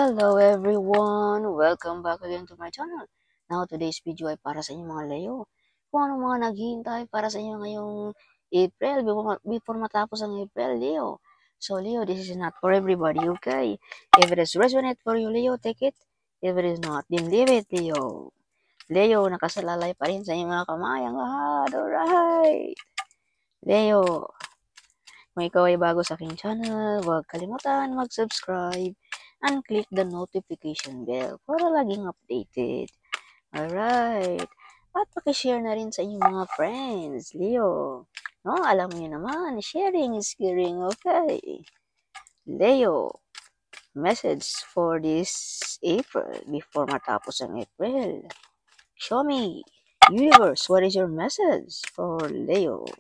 Hello everyone! Welcome back again to my channel. Now, today's video ay para sa inyo mga Leo. Kung anong mga naghihintay para sa inyo ngayong April, before matapos ang April, Leo. So Leo, this is not for everybody, okay? If it is resonate for you, Leo, take it. If it is not, then leave it, Leo. Leo, nakasalalay pa rin sa inyong mga kamayang lahat. Alright! Leo, kung ikaw ay bago sa aking channel, huwag kalimutan mag-subscribe and click the notification bell para laging updated. Alright. At pakishare na rin sa inyong mga friends, Leo. No, alam niyo naman, sharing is caring, okay? Leo, message for this April before matapos ang April. Show me, universe, what is your message for Leo?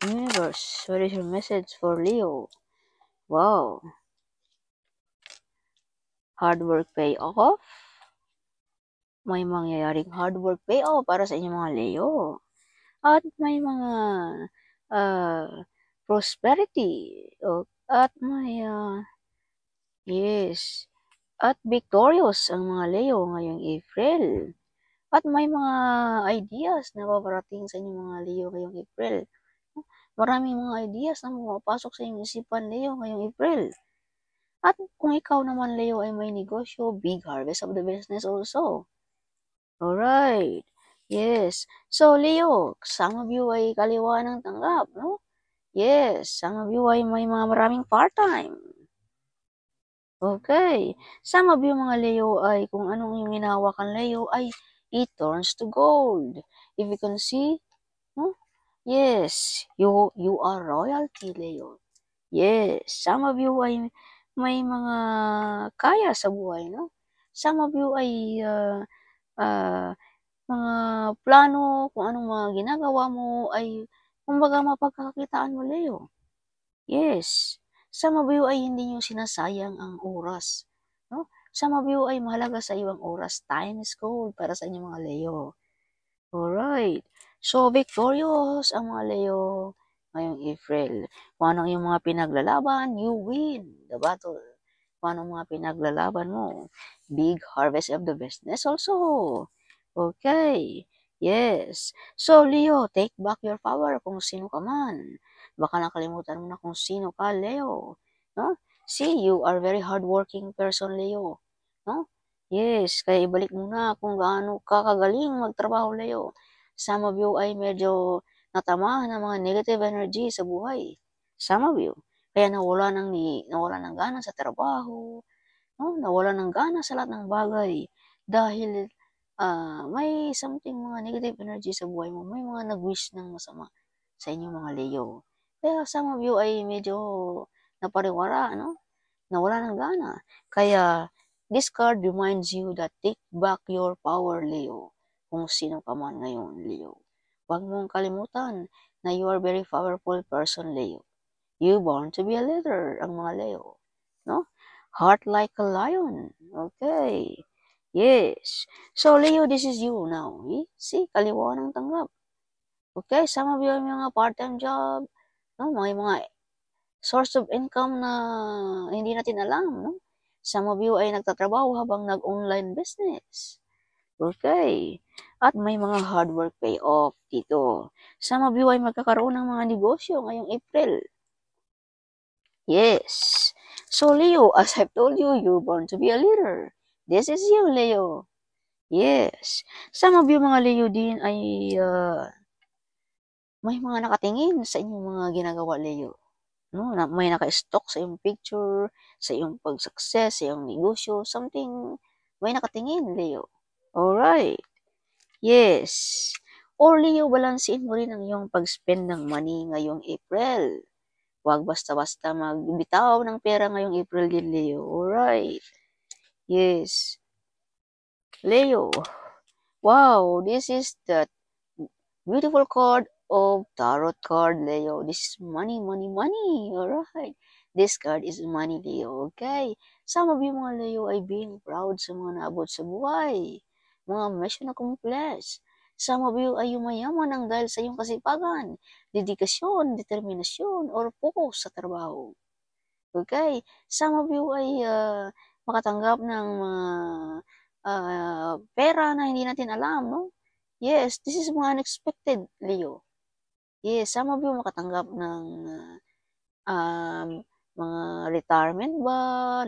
Universe, what is your message for Leo? Wow. Hard work pay off. May mangyayaring hard work pay off para sa inyong mga Leo. At may mga prosperity. At may, yes. At victorious ang mga Leo ngayong April. At may mga ideas na paparating sa inyong mga Leo ngayong April. Maraming mga ideas na pumapasok sa inyong isipan, Leo, ngayong April. At kung ikaw naman, Leo, ay may negosyo, big harvest of the business also. Alright. Yes. So, Leo, some of you ay kaliwa ng tanggap, no? Yes. Some of you ay may mga maraming part-time. Okay. Some of you, mga Leo, ay kung anong yung hinahawakan, Leo, ay it turns to gold. If you can see, no? Yes, you are royalty, Leo. Yes, some of you ay may mga kaya sa buhay, no? Some of you ay mga plano, kung anong mga ginagawa mo ay kumbaga mapagkakakitaan mo, Leo. Yes, some of you ay hindi nyo sinasayang ang oras, no? Some of you ay mahalaga sa iyo ang oras. Time is gold para sa inyong mga Leo. Alright. So, victorious ang mga Leo ngayong April. Kung anong yung mga pinaglalaban, you win the battle. Kung anong mga pinaglalaban mo, big harvest of the business also. Okay. Yes. So, Leo, take back your power kung sino ka man. Baka nakalimutan mo na kung sino ka, Leo. No? See, you are very hardworking person, Leo. No? Yes, kaya ibalik mo na kung gaano ka kagaling magtrabaho, Leo. Some of you ay medyo natamahan ng mga negative energy sa buhay. Some of you. Kaya nawala ng gana sa trabaho, no? Nawala ng gana sa lahat ng bagay. Dahil may something mga negative energy sa buhay mo. May mga nag-wish ng masama sa inyong mga Leo. Kaya some of you ay medyo napariwara, no? Nawala ng gana. Kaya this card reminds you that take back your power, Leo. Kung sino ka man ngayon, Leo. Huwag mong kalimutan na you are very powerful person, Leo. You born to be a leader, ang mga Leo. No? Heart like a lion. Okay. Yes. So, Leo, this is you now. See, kaliwa ng tanggap. Okay, some of you have mga part-time job. No? Mga source of income na hindi natin alam, no? Some of you ay nagtatrabaho habang nag-online business. Okay. At may mga hard work pay off dito. Some of you ay magkakaroon ng mga negosyo ngayong April. Yes. So, Leo, as I've told you, you're born to be a leader. This is you, Leo. Yes. Some of you, mga Leo din, ay may mga nakatingin sa inyong mga ginagawa, Leo. No? May naka-stock sa iyong picture, sa iyong pag-success, sa iyong negosyo, something, may nakatingin, Leo. Alright. Yes. Or Leo, balansin mo rin ang iyong pag-spend ng money ngayong April. Huwag basta-basta magbitaw ng pera ngayong April din, Leo. Alright. Yes. Leo. Wow, this is the beautiful card of tarot card, Leo. This is money, money, money. Alright. This card is money, Leo. Okay? Some of you, mga Leo, ay being proud sa mga naabot sa buhay. Mga mission accomplished. Some of you ay yumayaman ng dahil sa iyong kasipagan, dedikasyon, determinasyon, or focus sa trabaho. Okay? Some of you ay makatanggap ng pera na hindi natin alam, no? Yes, this is mga unexpected, Leo. Yes, some of you makatanggap ng mga retirement ba,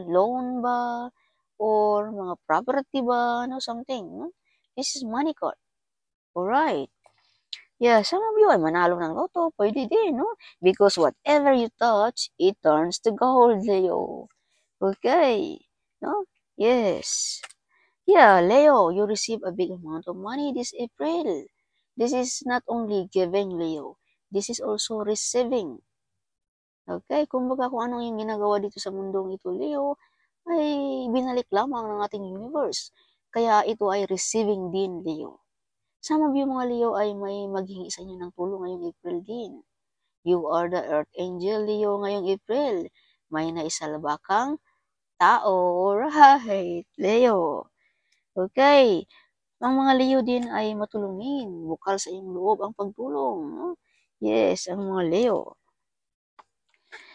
loan ba, or mga property ba, no, something, no? This is money card. Alright. Yeah, some of you ay manalo ng loto, pwede din, no? Because whatever you touch, it turns to gold, Leo. Okay, no? Yes. Yeah, Leo, you receive a big amount of money this April. This is not only giving, Leo. This is also receiving. Okay, kumbaga kung anong yung ginagawa dito sa mundong ito, Leo, ay binalik lamang ng ating universe. Kaya ito ay receiving din, Leo. Some of you mga Leo ay may maghingi sa inyo ng tulong ngayong April din. You are the Earth Angel, Leo, ngayong April. May naisalba kang tao, right, Leo. Okay, ang mga Leo din ay matulungin. Bukal sa iyong loob ang pagtulong. No? Yes, ang mga Leo.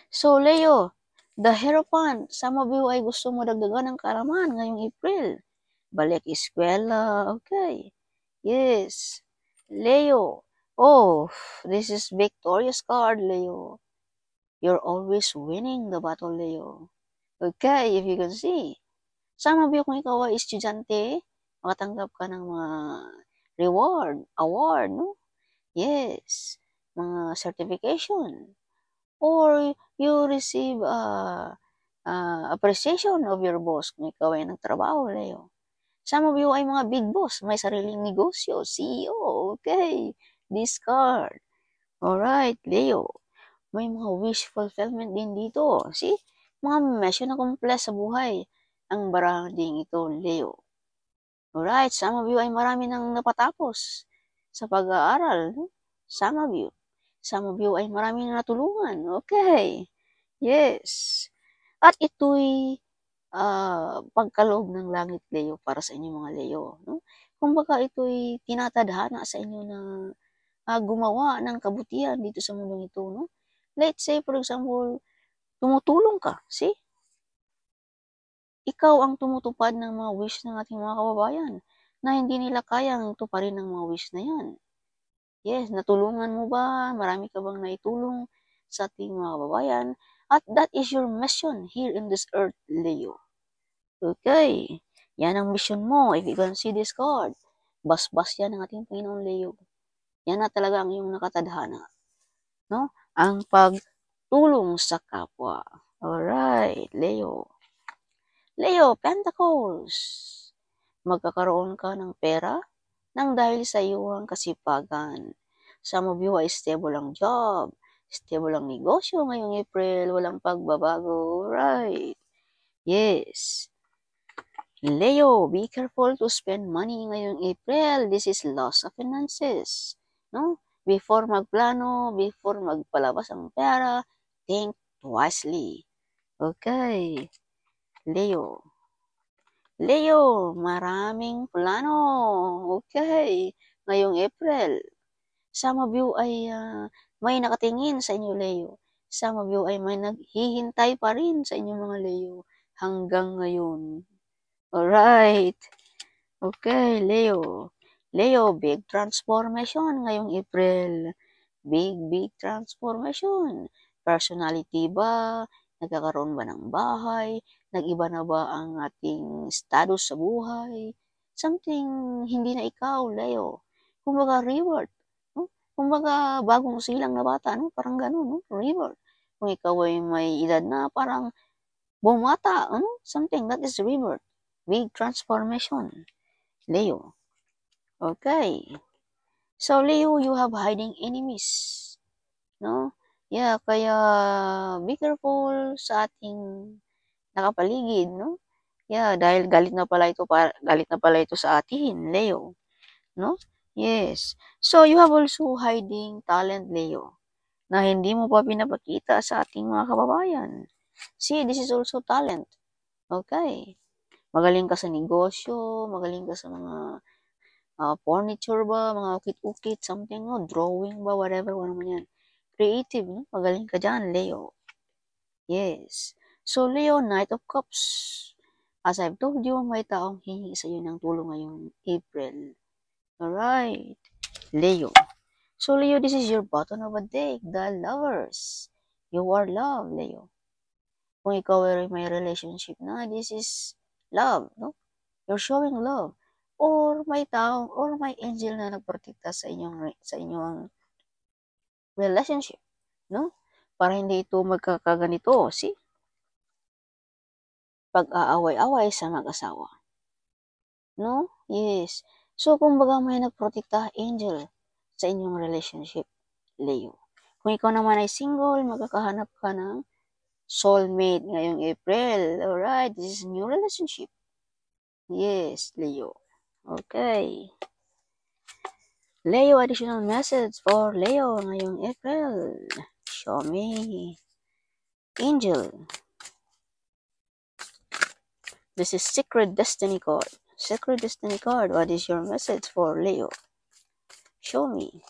So, Leo, the Hierophant, some of you ay gusto mo dagdagan ng kaalaman ngayong April. Balik eskwela, okay. Yes, Leo. Oh, this is victorious card, Leo. You're always winning the battle, Leo. Okay, if you can see. Some of you, kung ikaw ay estudyante, makatanggap ka ng mga reward, award, no? Yes, mga certification. Or you receive appreciation of your boss kung ikaw ay nagtrabaho, Leo. Some of you ay mga big boss, may sariling negosyo, CEO, okay, this card. Alright, Leo. May mga wish fulfillment din dito. See, mga mission na complex sa buhay ang barangding ito, Leo. Alright, some of you ay marami nang napatapos sa pag-aaral. Some of you. Some of you ay marami nang natulungan. Okay. Yes. At ito'y pagkaloob ng langit, Leo, para sa inyo mga Leo. No? Kumbaga ito'y tinatadhana sa inyo na gumawa ng kabutihan dito sa mundong ito. No? Let's say, for example, tumutulong ka. See? Ikaw ang tumutupad ng mga wish ng ating mga kababayan na hindi nila kayang tuparin ng mga wish na yan. Yes, natulungan mo ba? Marami ka bang naitulong sa ating mga kababayan? At that is your mission here in this earth, Leo. Okay, yan ang mission mo. If you can see this card, basbas yan ng ating Panginoon, Leo. Yan na talaga ang iyong nakatadhana. No? Ang pagtulong sa kapwa. Alright, Leo. Leo, Pentacles. Magkakaroon ka ng pera nang dahil sa iyong kasipagan. Some of you ay stable ang job, stable ang negosyo ngayong April, walang pagbabago. Right. Yes. Leo, be careful to spend money ngayong April. This is loss of finances. No? Before magplano, before magpalabas ang pera, think wisely. Okay. Leo. Leo, maraming plano. Okay. Ngayong April. Some of you ay may nakatingin sa inyo, Leo. Some of you ay may naghihintay pa rin sa inyo mga Leo hanggang ngayon. Alright. Okay, Leo. Leo, big transformation ngayong April. Big transformation. Personality ba? Nagkakaroon ba ng bahay? Nag-iba na ba ang ating status sa buhay? Something hindi na ikaw, Leo. Kumbaga, reward. No? Kumbaga, bagong silang na bata. No? Parang gano'n, no? Reward. Kung ikaw ay may edad na, parang bumata. No? Something that is reward. Big transformation. Leo. Okay. So, Leo, you have hiding enemies. No? Yeah, kaya be careful sa ating nakapaligid, no? Yeah, dahil galit na pala ito sa atin, Leo. No? Yes. So, you have also hiding talent, Leo, na hindi mo pa pinapakita sa ating mga kababayan. See, this is also talent. Okay. Magaling ka sa negosyo, magaling ka sa mga furniture ba, mga ukit-ukit, something, no? Drawing ba, whatever, ano man yan. Creative, no? Magaling ka dyan, Leo. Yes. So, Leo, Knight of Cups. As I've told you, may taong hihingi sa iyo ng tulong ngayong April. Alright. Leo. So, Leo, this is your bottom of a deck, the Lovers. You are love, Leo. Kung ikaw ay may relationship na, this is love, no? You're showing love. Or may tao, or may angel na nagprotekta sa inyong relationship, no? Para hindi ito magkakaganito, see? Pag-aaway-away sa mag-asawa. No? Yes. So, kumbaga may nagprotekta angel sa inyong relationship, Leo. Kung ikaw naman ay single, magkakahanap ka ng soulmate ngayong April. Alright, this is a new relationship. Yes, Leo. Okay. Leo, additional message for Leo ngayong April. Show me. Angel. This is Secret Destiny card. Secret Destiny card, what is your message for Leo? Show me.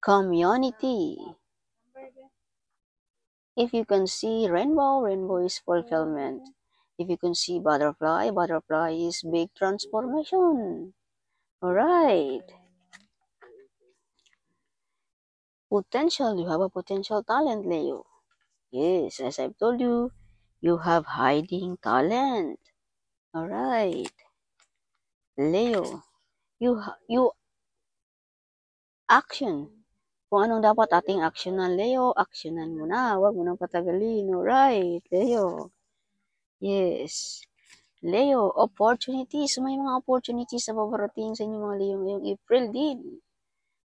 Community. If you can see rainbow, rainbow is fulfillment. If you can see butterfly, butterfly is big transformation. Alright. Potential, you have a potential talent, Leo. Yes, as I've told you, you have hiding talent. Alright. Leo, you action. Kung anong dapat ating actionan, Leo, actionan mo na. Huwag mo nang patagalin. Alright, Leo. Yes. Leo, opportunities. May mga opportunities na babarating sa inyo mga Leo ngayong April din.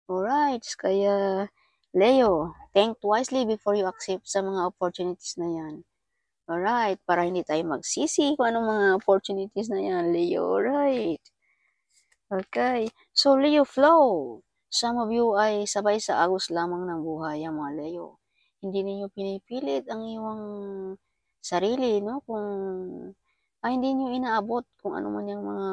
Alright, kaya Leo, think wisely before you accept sa mga opportunities na yan. Alright, para hindi tayo magsisi kung anong mga opportunities na yan, Leo. Alright. Okay, so Leo, flow. Some of you ay sabay sa agos lamang ng buhay, ang mga Leo. Hindi ninyo pinipilit ang iyong sarili, no? Hindi niyo inaabot kung ano man yung mga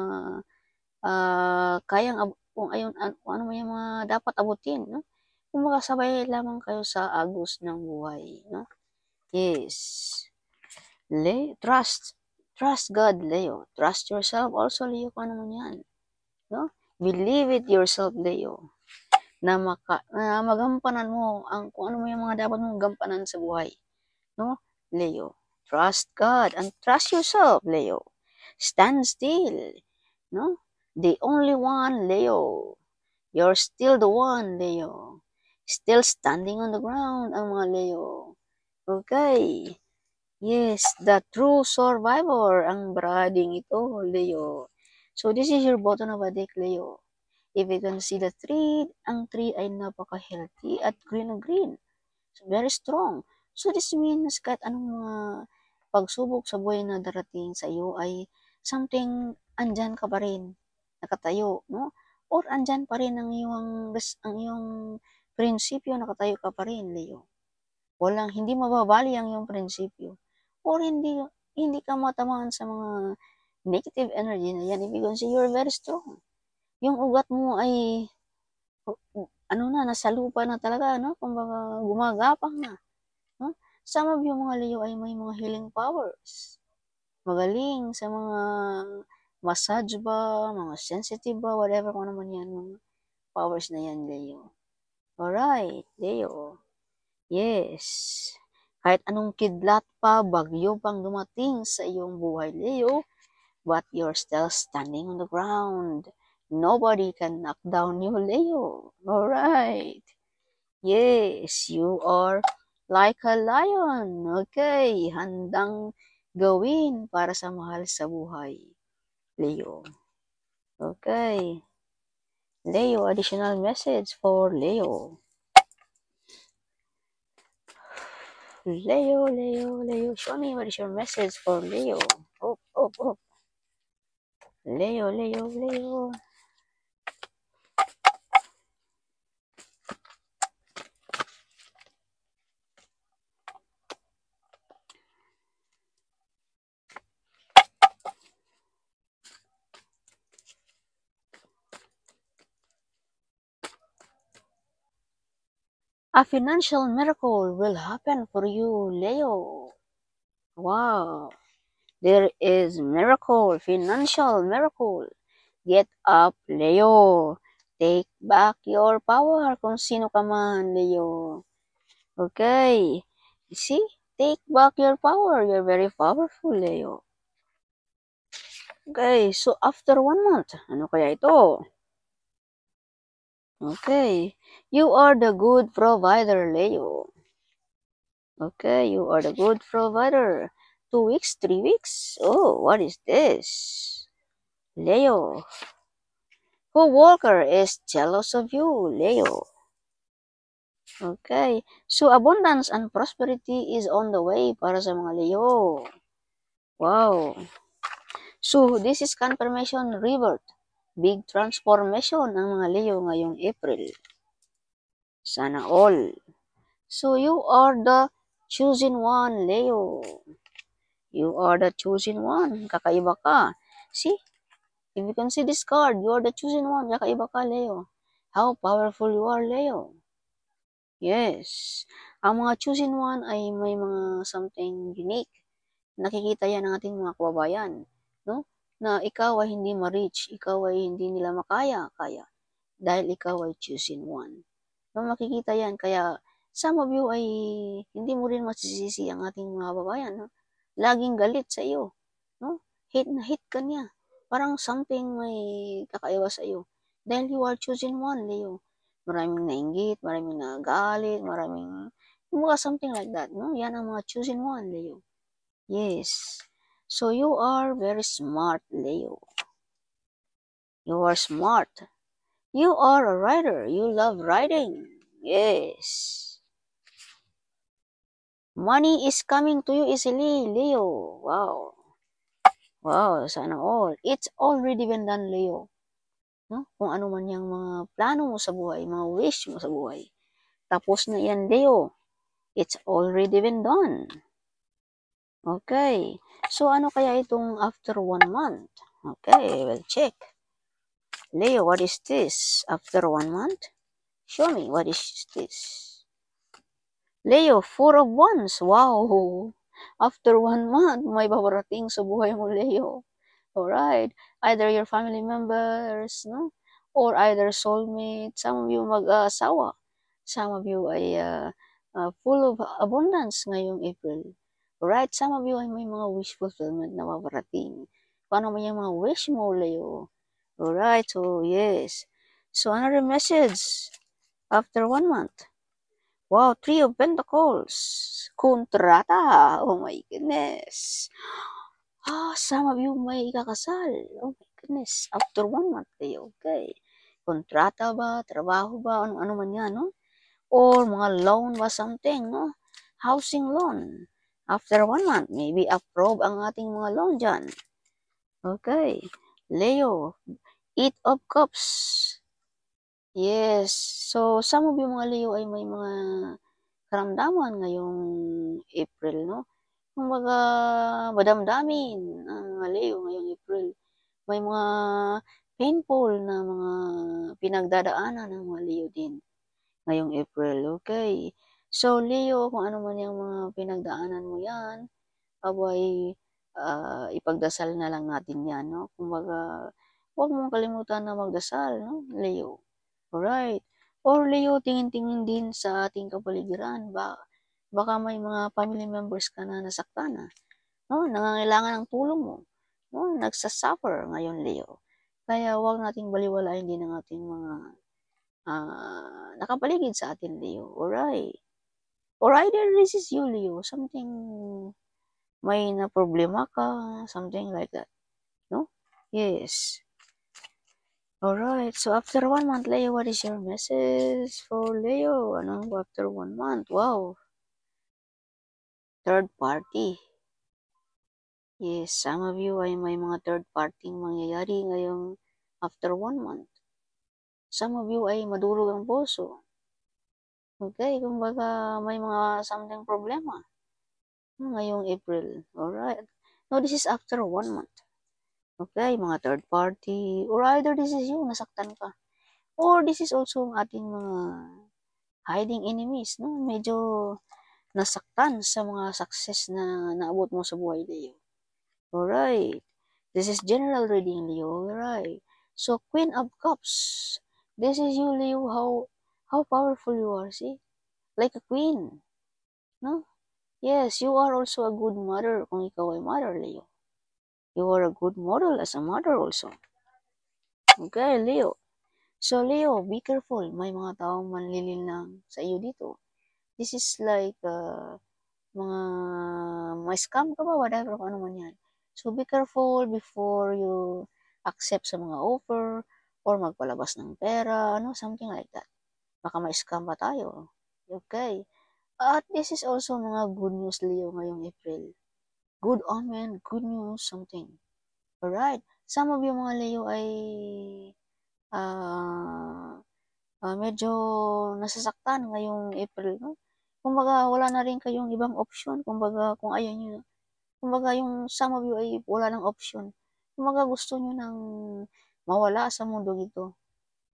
kung ano man yung mga dapat abutin, no? Kung makasabay lamang kayo sa agos ng buhay, no? Yes. Trust God, Leo. Trust yourself also, Leo, kung ano man yan, no? Believe it yourself, Leo. Na magampanan mo kung ano mo yung mga dapat mong gampanan sa buhay, no? Leo, trust God and trust yourself, Leo. Stand still, no? The only one, Leo. You're still the one, Leo. Still standing on the ground, ang mga Leo. Okay. Yes, the true survivor, ang brading ito, Leo. So, this is your bottom of a deck, Leo. If you can see the tree, ang tree ay napaka-healthy at green na green. So, very strong. So, this means kahit anong mga pagsubok sa buhay na darating sa iyo ay something, andyan ka pa rin, nakatayo, no? Or andyan pa rin ang iyong prinsipyo, nakatayo ka pa rin, Leo. Hindi mababali ang iyong prinsipyo. Or hindi ka matamaan sa mga negative energy na yan. If you can see, you're very strong. Yung ugat mo ay nasa lupa na talaga, no? Kumbaga, gumagapang na, no? Some of you mga Leo ay may mga healing powers. Magaling sa mga massage ba, mga sensitive ba, whatever kung ano man yan, mga powers na yan, Leo. Alright, Leo. Yes. Kahit anong kidlat pa, bagyo pang dumating sa iyong buhay, Leo, but you're still standing on the ground. Nobody can knock down you, Leo. Alright. Yes, you are like a lion. Okay, handang gawin para sa mahal sa buhay, Leo. Okay. Leo, additional message for Leo. Leo, show me what is your message for Leo. Oh. Leo. A financial miracle will happen for you, Leo. Wow. There is miracle, financial miracle. Get up, Leo. Take back your power kung sino ka man, Leo. Okay. See? Take back your power. You're very powerful, Leo. Okay, so after 1 month, ano kaya ito? Okay, you are the good provider, Leo. Okay, you are the good provider. 2 weeks, 3 weeks? Oh, what is this? Leo. Co-worker is jealous of you, Leo. Okay, so abundance and prosperity is on the way para sa mga Leo. Wow. So, this is confirmation rebirth. Big transformation ang mga Leo ngayong April. Sana all. So, you are the chosen one, Leo. You are the chosen one. Kakaiba ka. See? If you can see this card, you are the chosen one. Kakaiba ka, Leo. How powerful you are, Leo. Yes. Ang mga chosen one ay may mga something unique. Nakikita yan ng ating mga kababayan. No? Na ikaw ay hindi ma-reach. Ikaw ay hindi nila makaya. Dahil ikaw ay chosen one. No, makikita yan. Kaya some of you ay hindi mo rin masisisi ang ating mga kababayan. No? Laging galit sa iyo. No? Hate na hate ka niya. Parang something may kakaiba sa iyo. Dahil you are chosen one, Leo. Maraming nainggit, maraming nagalit, maraming mga something like that. No? Yan ang mga chosen one, Leo. Yes. So you are very smart, Leo. You are smart. You are a writer. You love writing. Yes. Money is coming to you easily, Leo. Wow. Wow, sana all. It's already been done, Leo. No? Kung ano man yung mga plano mo sa buhay, mga wish mo sa buhay. Tapos na yan, Leo. It's already been done. Okay. So, ano kaya itong after 1 month? Okay, we'll check. Leo, what is this? After 1 month? Show me, what is this? Leo, 4 of Wands. Wow! After 1 month, may babarating sa buhay mo, Leo. Alright. Either your family members, no? Or either soulmate. Some of you mag-asawa. Some of you ay full of abundance ngayong April. Alright? Some of you ay may mga wish fulfillment na babarating. Paano mo yung mga wish mo, Leo? Alright. So, yes. So, another message. After 1 month. Wow, 3 of Pentacles. Kontrata. Oh my goodness. Some of you may ikakasal. Oh my goodness. After 1 month kayo. Okay. Kontrata ba? Trabaho ba? Ano man yan, no? Or mga loan ba something, no? Housing loan. After 1 month, maybe approve ang ating mga loan dyan. Okay. Leo, 8 of Cups. Yes. So, some of you mga Leo ay may mga karamdaman ngayong April, no? Kumbaga, madamdamin ang mga Leo ngayong April. May mga painful na mga pinagdadaanan ng mga Leo din ngayong April. Okay. So, Leo, kung ano man yung mga pinagdaanan mo yan, abay, ipagdasal na lang natin yan, no? Kumbaga, huwag mong kalimutan na magdasal, no, Leo? Alright. Or Leo, tingin-tingin din sa ating kapaligiran. Baka may mga family members ka na nasaktan na. No? Nangangailangan ng tulong mo. No? Nagsasuffer ngayon, Leo. Kaya huwag nating baliwalain din ang ating mga nakapaligid sa atin, Leo. Alright. Or either this is you, Leo. Something may na problema ka. Something like that. No? Yes. Alright, so after 1 month, Leo, what is your message for Leo? Ano, after 1 month? Wow. Third party. Yes, some of you ay may mga third party mangyayari ngayong after 1 month. Some of you ay madurog ang puso. Okay, kumbaga may mga something problema ngayong April. Alright. No, this is after 1 month. Okay, mga third party. Or either this is you, nasaktan ka. Or this is also ang ating mga hiding enemies, no? Medyo nasaktan sa mga success na naabot mo sa buhay, Leo. Alright. This is general reading, Leo. Alright. So, Queen of Cups. This is you, Leo, how powerful you are, see? Like a queen, no? Yes, you are also a good mother kung ikaw ay mother, Leo. You are a good model as a mother also. Okay, Leo. So, Leo, be careful. May mga taong manlilinlang sa iyo dito. This is like, mga may scam ka ba? Whatever, kung ano man yan. So, be careful before you accept sa mga offer or magpalabas ng pera, something like that. Baka may scam pa tayo. Okay. At this is also mga good news, Leo, ngayong April. Good omen, good news, something. Alright. Some of you mga Leo ay medyo nasasaktan ngayong April, no? Kumbaga, wala na rin kayong ibang option. Kumbaga, kung ayaw nyo, kumbaga, yung some of you ay wala ng option. Kumbaga, gusto nyo nang mawala sa mundo ito.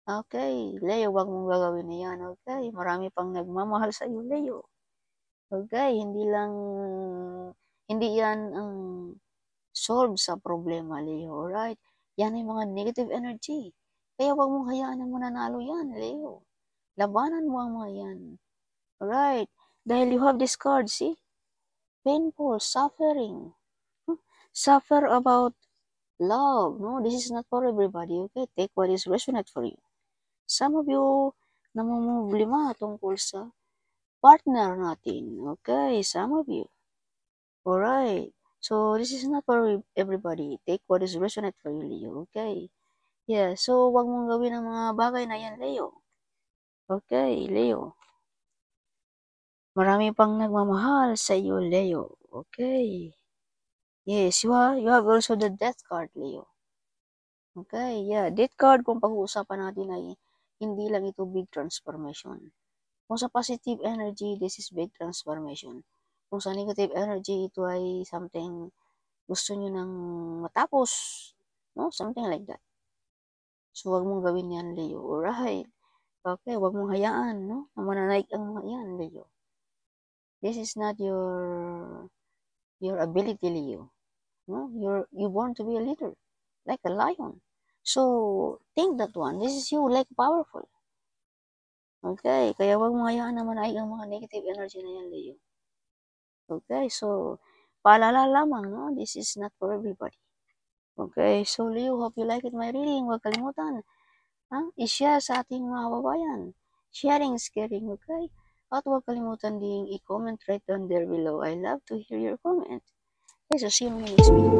Okay, Leo, wag mong gagawin na yan. Okay, marami pang nagmamahal sa iyo, Leo. Okay, hindi yan ang solve sa problema, Leo. Alright? Yan ay mga negative energy. Kaya wag mong hayaan na mananalo yan, Leo. Labanan mo ang mga yan. Alright? Dahil you have this card, see? Painful, suffering. Suffer about love. No, this is not for everybody. Okay? Take what is resonant for you. Some of you namumblema tungkol sa partner natin. Okay? Some of you. Alright. So, this is not for everybody. Take what is resonant for you, Leo. Okay? Yeah, so wag mong gawin ang mga bagay na yan, Leo. Okay, Leo. Marami pang nagmamahal sa iyo, Leo. Okay. Yes, you have also the death card, Leo. Okay, yeah. Death card, kung pag-uusapan natin ay hindi lang ito big transformation. Kung sa positive energy, this is big transformation. Kung sa negative energy, ito ay something gusto nyo nang matapos. No? Something like that. So, wag mong gawin yan, Leo. Alright. Okay, wag mong hayaan, no? Na mananaig ang mga yan, Leo. This is not your ability, Leo. No? You're born to be a leader, like a lion. So, think that one. This is you, like powerful. Okay, kaya wag mong hayaan na manaig ang mga negative energy na yan, Leo. Okay, so, paalala lamang, no? This is not for everybody. Okay, so Leo, hope you like it my reading. Huwag kalimutan, i-share sa ating mga kababayan. Sharing is caring, okay? At huwag kalimutan ding i-comment right down there below. I love to hear your comment. Okay, so see you in the next video.